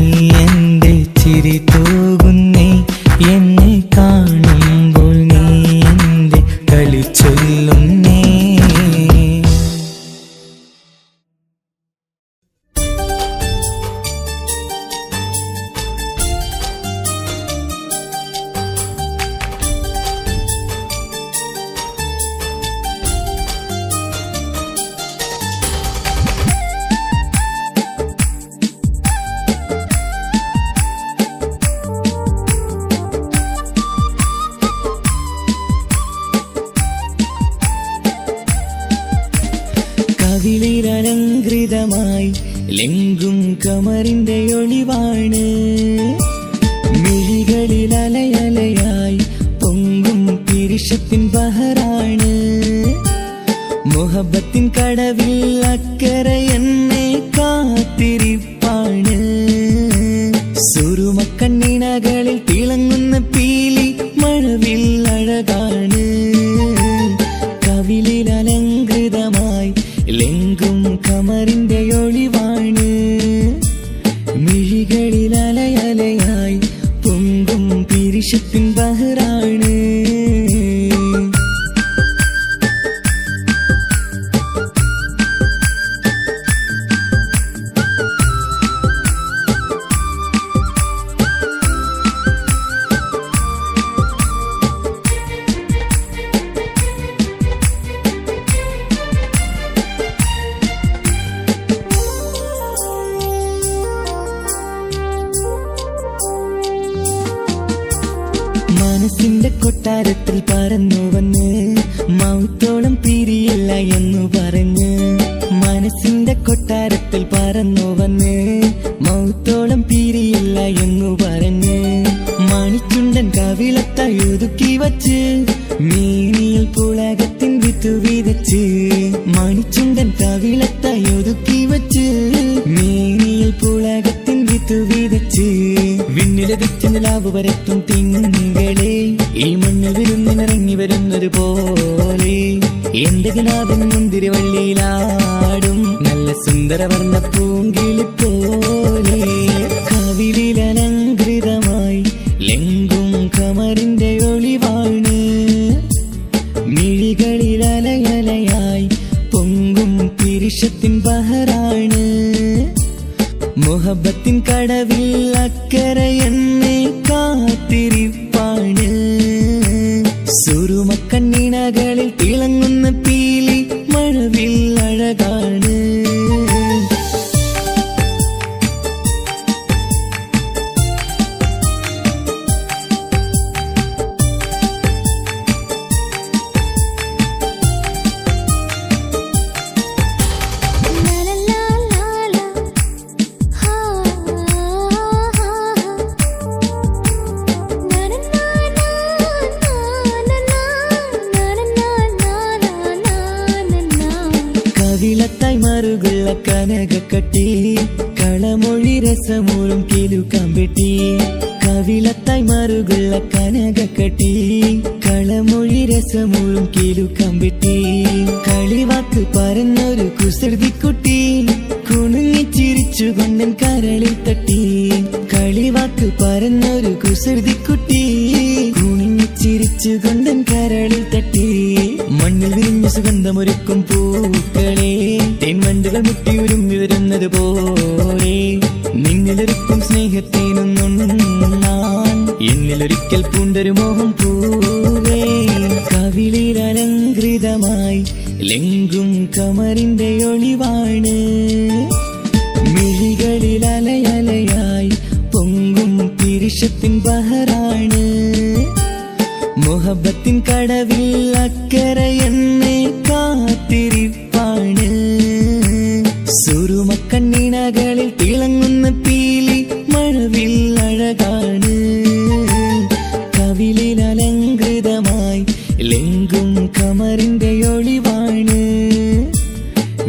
എന്റെ ചിരി തൂകുന്നേ എന്നെ കാണുമ്പോൾ നീ എന്റെ കളി ചൊല്ലുന്നേ കവിളിലലങ്കൃതമായി ലെങ്കും കമറിന്റെ ഒളിവാണ് മിഴികളിൽ അലയലയായി പൊങ്കും പിരിശത്തിൻ ബഹറാണ് മുഹബത്തിൻ കടവിൽ അക്കരെ എന്നെ കാത്തിരിപ്പാണ് സുറുമക്കണ്ണിണകളിൽ തിളങ്ങുന്ന പീലി മഴവിൽ അഴകാണ് കവിളിൽ അലങ്കൃതമായി ലെങ്കും കമറിന്റെ ഒളിവാണ് മിഴികളിൽ അലയലയായി പൊങ്കും പിരിശത്തിൻ ബഹറാണ് മനസ്സിന്റെ കൊട്ടാരത്തിൽ പറന്നു വന്ന് മൗത്തോളം പിരിയില്ല എന്നു പറഞ്ഞ് മനസ്സിന്റെ കൊട്ടാരത്തിൽ പറന്നു വന്ന് മൗത്തോളം പിരിയില്ല എന്നു പറഞ്ഞ് മണിച്ചുണ്ടൻ കവിളത്തായി ഒതുക്കി വച്ച് മേനിയിൽ പുളകത്തിൻ വിത്തു വിതച്ച് മണിച്ചുണ്ടൻ കവിളത്തായി ഒതുക്കി വച്ച് മേനിയിൽ പുളകത്തിൻ വിത്തു വിതച്ച് വിണ്ണിലതിച്ച് നിലാവ് വരത്തും തിങ്കളെ ഈ മണ്ണിൽ വിരുന്നിനിറങ്ങി വരുന്നത് പോലെ എന്റെ കിനാവിൻ മുന്തിരിവള്ളിയിലാടും നല്ല സുന്ദരവർണ്ണ പൂങ്കിളി പോലെ കവിളിലലങ്കൃതമായി ലെങ്കും കമറിന്റെ ഒളിവാണ്. മിഴികളിൽ അലയലയായി പൊങ്കും പിരിശത്തിൻ ബഹറാണ്. മുഹബത്തിൻ കടവിൽ അക്കരെ എന്നെ കാത്തിരിപ്പാണ്. സുറുമക്കണ്ണിണകളിൽ തിളങ്ങുന്ന പീലി മഴവിൽ അഴകാണ്. കവിളത്തായി മറുകുള്ള കനകക്കട്ടി കളമൊഴി രസമൂറും കിലുക്കാമ്പെട്ടി. കവിളത്തായി മറുകുള്ള കനകക്കട്ടി കളമൊഴി രസമൂറും കിലുക്കാമ്പെട്ടി. കളിവാക്ക് പറഞ്ഞൊരു കുസൃതിക്കുട്ടി കുണുങ്ങിച്ചിരിച്ചു കൊണ്ടൻ കരളിൽ തട്ടി. കളിവാക്ക് പറഞ്ഞൊരു കുസൃതിക്കുട്ടി കുണുങ്ങിച്ചിരിച്ചു കൊണ്ടൻ കരളിൽ തട്ടി. മണ്ണിൽ വിരിഞ്ഞ സുഗന്ധമൊരുക്കും പൂക്കളെ തേൻവണ്ടുകൾ മുട്ടിയുരുമ്പി വരുന്നത് പോലെ നിന്നിലൊരുക്കും സ്നേഹത്തേനൊന്നുണ്ണാൻ എന്നിലൊരിക്കൽ പൂണ്ടൊരു മോഹം പൂവേ. കവിളിൽ അലങ്കൃതമായി ലെങ്കും കമറിന്റെ ഒളിവാണ്. മിഴികളിൽ അലയലയായി പൊങ്കും പിരിശത്തിൻ ബഹറാണ്. മുഹബത്തിൻ കടവിൽ അക്കരെ എന്നെ കാത്തിരിപ്പാണ്. സുറുമക്കണ്ണിണകളിൽ തിളങ്ങുന്ന പീലി മഴവിൽ അഴകാണ്. കവിളിൽ അലങ്കൃതമായി ലെങ്കും കമറിന്റെ ഒളിവാണ്.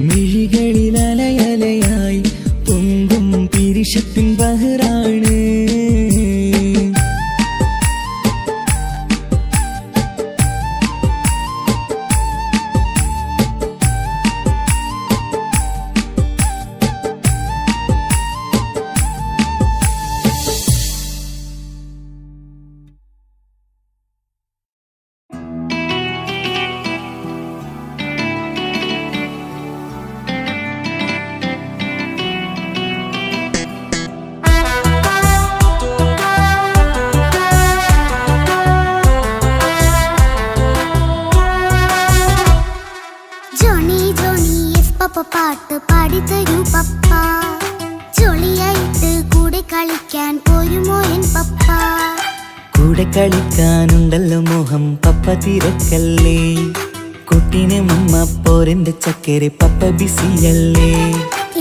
മിഴികളിൽ അലയലയായി പൊങ്കും പിരിശത്തിൻ ബഹറാണ്. പാട്ട് പാടിത്തരൂ പപ്പ. ജോളിയായിട്ട് കൂടെ കളിക്കാൻ പോരുമോ എൻ പപ്പ? കൂടെ കളിക്കാനുണ്ടല്ലോ മോഹം പപ്പ തിരക്കല്ലേ. കുട്ടീനെ മമ്മ പോരെന്റെ ചക്കരെ പപ്പ ബിസിയല്ലേ.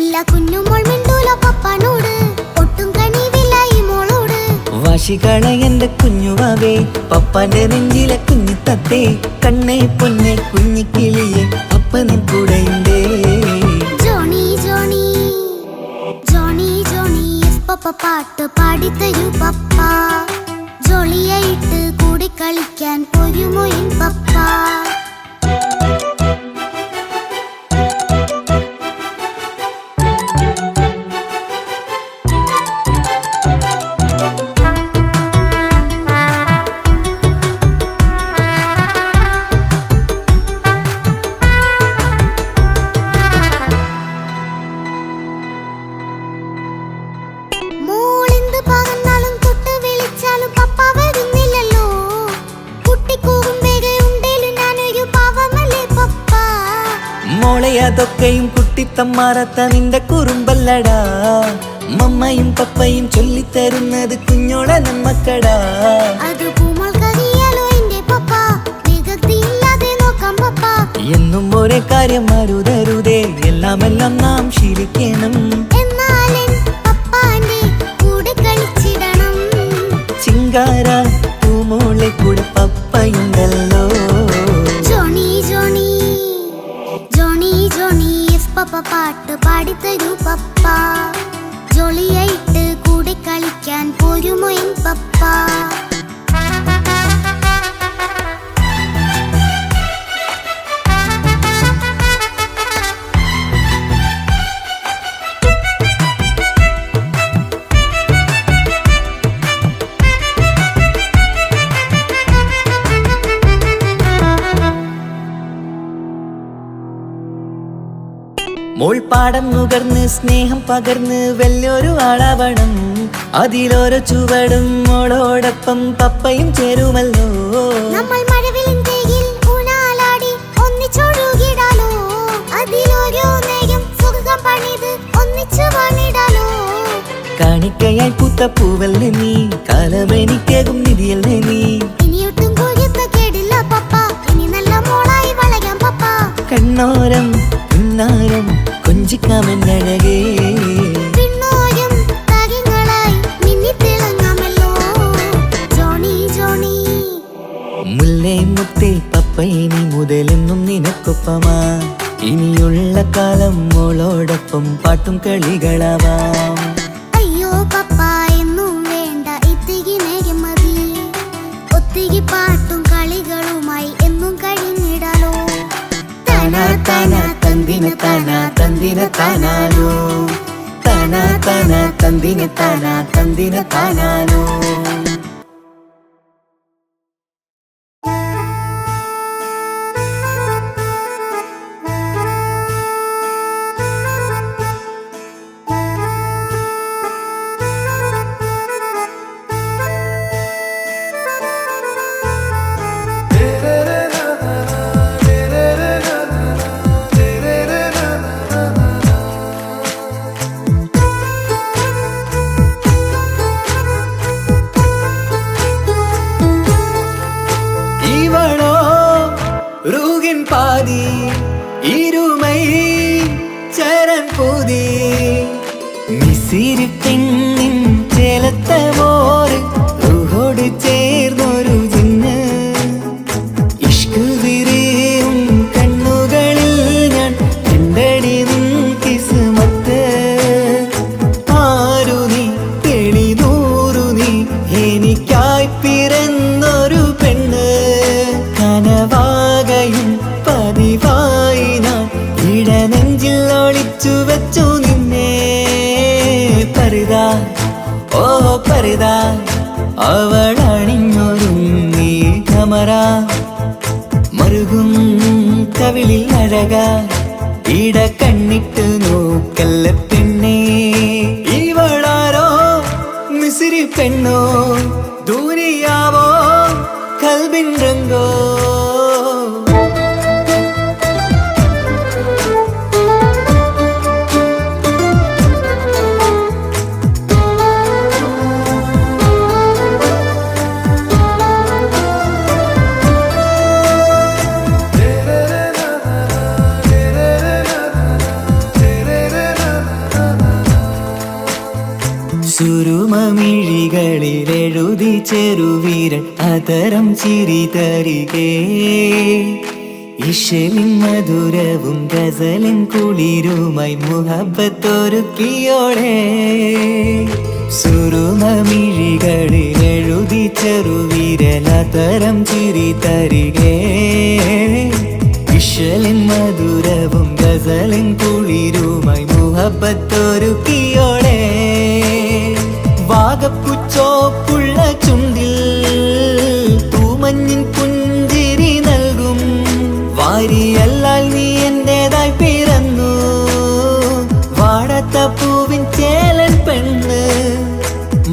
ഇല്ല കുഞ്ഞുമോൾ മിണ്ടൂലോ പപ്പനോട്, ഒട്ടും കണിവില്ല ഈ മോളോട്. വാശികള എന്റെ കുഞ്ഞുവാവേ പപ്പാന്റെ നെഞ്ചിലെ കുഞ്ഞു തത്തേ. കണ്ണേ പൊന്നെ കുഞ്ഞിക്കിളിയെ അപ്പനും കൂടെയുണ്ടേ. ജോണി ജോണി ജോണി ജോണി പപ്പ പാട്ട് പാടിത്തരൂ പപ്പ. ജോളിയായിട്ട് കൂടെ കളിക്കാൻ പോരുമോ എൻ പപ്പ? അതൊക്കെയും കുട്ടിത്തമ്മാറത്ത നിന്റെ കുറുമ്പല്ലടാ. മമ്മയും പപ്പയും ചൊല്ലിത്തരുന്നത് കുഞ്ഞോളെ നമ്മക്കടാ. എന്നും ഒരേ കാര്യം മരുതരുതേ, എല്ലാമെല്ലാം നാം ശീലിക്കണം. ചിങ്കാര പൂമോളെ കൂടെ പപ്പയുണ്ടല്ലോ. ജോണി ജോണി ജോണി ജോണി പപ്പ പാട്ട് പാടിത്തരൂ പപ്പ. ജോളിയായിട്ട് കൂടെ കളിക്കാൻ പോരുമോ എൻ പപ്പ? മോൾപ്പാടം നുകർന്ന് സ്നേഹം പകർന്ന് വലിയൊരു ആളാവണം. അതിലോരോ ചുവടും മോളോടൊപ്പം പപ്പയും ചേരുമല്ലോ. നമ്മൾ മഴവിലിൻ ഊനാലാടി ഒന്നിച്ചൊഴുകിടാലോ. അതിലോരോ നേരം സുഖം പണിത് ഒന്നിച്ചു വാണിടാലോ. കാണിക്കയായി പൂത്ത പൂവല്ലേ നീ, കാലമെനിക്കേകും നിധിയല്ലേ നീ. ഇനിയൊട്ടും കൊഴുത്ത കേടില്ല പപ്പ, ഇനി നല്ല മോളായി വളരാം പപ്പ. കണ്ണോരം പിന്നാരം കൊഞ്ചിക്കാമെന്നഴകേ, പിന്നോരം താരങ്ങളായി മിന്നിത്തിളങ്ങാമല്ലോ. ജോണി ജോണി മുല്ലേ മുത്തേ പപ്പയിനി മുതലെന്നും നിനക്കൊപ്പമാ. ഇനിയുള്ള കാലം മോളോടൊപ്പം പാട്ടും കളികളാവാം. അയ്യോ പപ്പ എന്നും വേണ്ട ഇത്തിരി നേരം മതി. ഒത്തിരി പാട്ടും കളികളുമായി എന്നും കഴിഞ്ഞിടാലോ. താനാ താനാ തന്തിന താനാ തന്തിന താനാനോ, താനാ താനാ തന്തിന താനാ തന്തിന താനാനോ. பாதி இருமை சரண் பூதி மிசிறு பெண்ணின் ചേലത്ത മോര് റൂഹോട് ചേർന്നൊരു ജിന്ന്. ഇഷ്ക് വിരിയും കണ്ണുകളിൽ ഞാൻ കണ്ടടി നിൻ കിസ്മത്ത്. ആരു നീ തെളിനൂറു നീ എനിക്കായി പിറന്നൊരു പെണ്ണ്. കനവാകയും പതിവായി ഞാൻ ഇടനെഞ്ചിൽ ഒളിച്ചു വെച്ചു നിന്നെ. പരിതാ ഓ പരിതാ അവളണിഞ്ഞൊരുങ്ങി കമറ മറുകും കവിളിൽ അഴക ഇട കണ്ണിട്ട് നോക്കല്ല പെണ്ണേ. ഇവളാരോ മിസിരി പെണ്ണോ ദൂരിയാവോ കൽബിൻ രംഗോ. സുരുമമിഴികളിൽ എഴുതി ചെറുവീരൻ അതരം ചിരി തരികേ. ഇശലിൻ മധുരവും ഗസലിൻ കുളിരുമായി മുഹബത്തൊരുക്കിയോടെ. സുരുമമിഴികളിൽ എഴുതി ചെറുവീരൻ അതരം ചിരി തരികേ. ഇശലിൻ മധുരവും ഗസലിൻ കുളിരുമായി മുഹബത്തൊരുക്കിയോടെ. വാഗപ്പുച്ചോപ്പുള്ള ചുണ്ടിൽ തൂമഞ്ഞിൻ പുഞ്ചിരി നൽകും. വാരിയല്ലാൽ നീ എന്റേതായി പിറന്നു. വാടാത്ത പൂവിൻ ചേലൻ പെണ്ണ്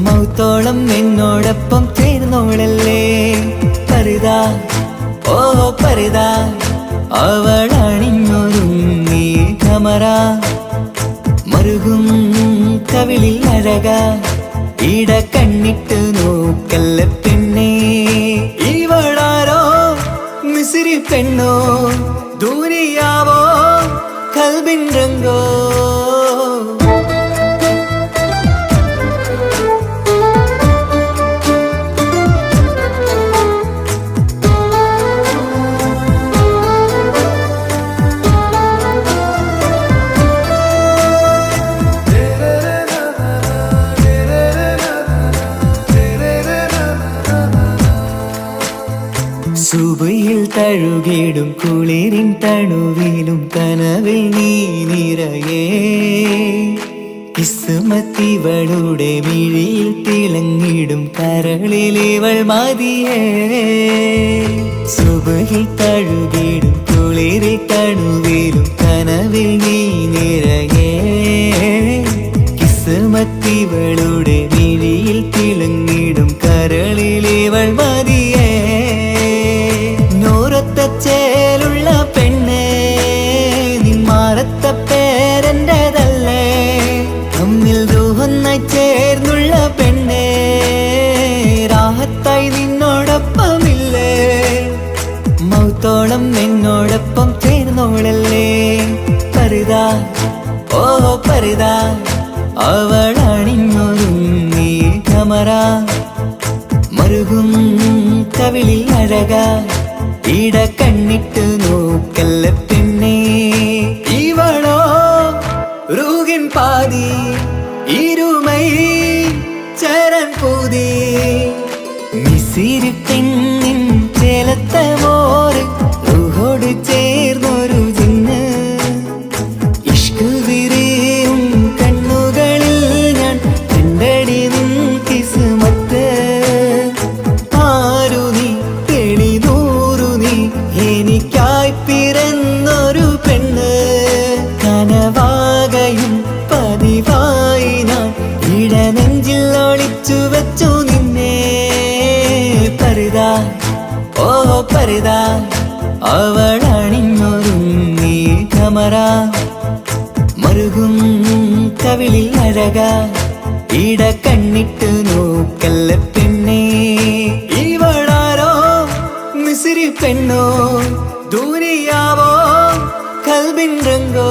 മൗത്തോളം എന്നോടൊപ്പം ചേർന്നോളല്ലേ. പരിതാ ഓ പരിതാ അവളണിഞ്ഞൊരുങ്ങി കമറ മറുകും കവിളിൽ അഴക ഇട കണ്ണിട്ട് നോക്കല്ല പെണ്ണേ. ഇവളാരോ മിസിരി പെണ്ണോ ദൂരിയാവോ കൽബിൻ രംഗോ. സുബയിൽ തഴുകിടും കുളിരിൻ തണുവിലും കനവിൽ നീ നിറയേ. കിസ്മത്തിവളുടെ മിഴിയിൽ തിളങ്ങിടും കരളിലിവൾ മതിയേ. സുബയിൽ തഴുകിടും കുളിരിൽ തണുവിലും കനവിൽ നീ നിറയേ കിസ്മത്തിവളുടെ മിഴിയിൽ തിളങ്ങിടും കരളിലിവൾ മതിയേ നൂറത്ത ചേലുള്ള പെണ്ണേ നിന്മാറത്ത പേരെൻ്റെതല്ലേ തമ്മിൽ റൂഹൊന്നായി ചേർന്നുള്ള പെണ്ണേ രാഹത്തായി നിന്നോടൊപ്പമില്ലേ മൗത്തോളം എന്നോടൊപ്പം ചേർന്നോളല്ലേ പരിതാ ഓ പരിതാ അവളണിഞ്ഞൊരുങ്ങി കമറ മറുകും കവിളിൽ അഴക ഇട കണ്ണിട്ട് നോക്കല്ല പെണ്ണേ ഇവളോ റൂഹിൻ പാതി ഇരുമൈ ചരൻ പൂതി മിസിരി പെണ്ണിൻ ചേലത്തെ മോറ് റൂഹോട് ചേർന്നൊരു ജിന്ന് ഇഷ്ക് വിരിയും കണ്ണുകളിൽ ഞാൻ കണ്ടടി നിൻ കിസ്മത്ത് ആരു നീ തെളിനൂറു നീ എനിക്കായി പിറന്നൊരു പെണ്ണ് കനവാകയും പതിവായി ഞാൻ ഇടനെഞ്ചിൽ ഒളിച്ചു വെച്ചു നിന്നെ പരിതാ ഓ പരിതാ അവളണിഞ്ഞൊരുങ്ങി കമറ മറുകും കവിളിൽ അഴക ഇട കണ്ണിട്ട് നോക്കല്ല പെണ്ണേ ഇവളാരോ മിസിരി പെണ്ണോ ദൂരിയാവോ കൽബിൻ രംഗോ